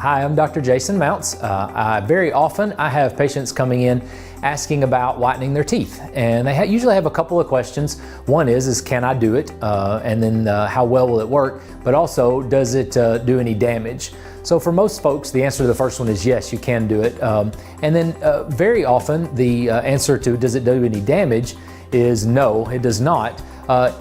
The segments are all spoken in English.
Hi, I'm Dr. Jason Mounts. Very often I have patients coming in asking about whitening their teeth, and they usually have a couple of questions. One is can I do it? And then how well will it work? But also, does it do any damage? So for most folks, the answer to the first one is yes, you can do it. And then very often the answer to does it do any damage is no, it does not.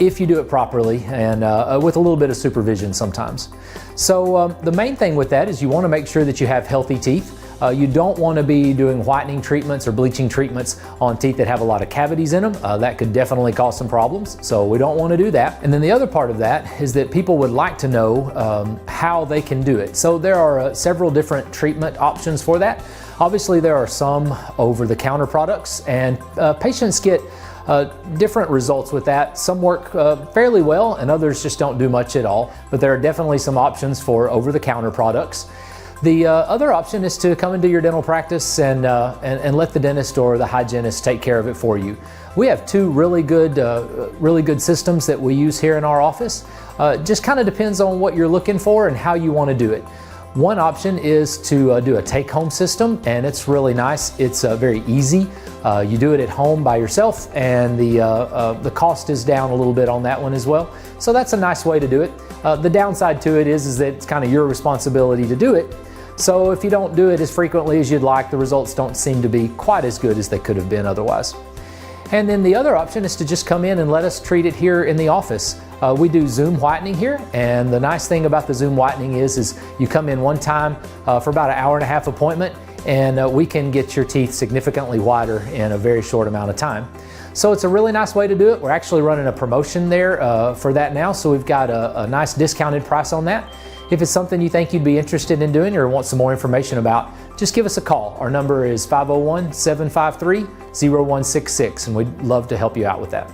If you do it properly and with a little bit of supervision sometimes. So the main thing with that is you want to make sure that you have healthy teeth. You don't want to be doing whitening treatments or bleaching treatments on teeth that have a lot of cavities in them. That could definitely cause some problems, so we don't want to do that. And then the other part of that is that people would like to know how they can do it. So there are several different treatment options for that. Obviously there are some over-the-counter products, and patients get different results with that. Some work fairly well and others just don't do much at all, but there are definitely some options for over-the-counter products. The other option is to come into your dental practice and let the dentist or the hygienist take care of it for you. We have two really good systems that we use here in our office. Just kind of depends on what you're looking for and how you want to do it. One option is to do a take-home system, and it's really nice. It's very easy. You do it at home by yourself, and the cost is down a little bit on that one as well. So that's a nice way to do it. The downside to it is that it's kind of your responsibility to do it. So if you don't do it as frequently as you'd like, the results don't seem to be quite as good as they could have been otherwise. And then the other option is to just come in and let us treat it here in the office. We do Zoom whitening here, and the nice thing about the Zoom whitening is you come in one time for about an hour-and-a-half appointment, and we can get your teeth significantly whiter in a very short amount of time. So it's a really nice way to do it. We're actually running a promotion there for that now, so we've got a nice discounted price on that. If it's something you think you'd be interested in doing or want some more information about, just give us a call. Our number is 501-753-0166, and we'd love to help you out with that.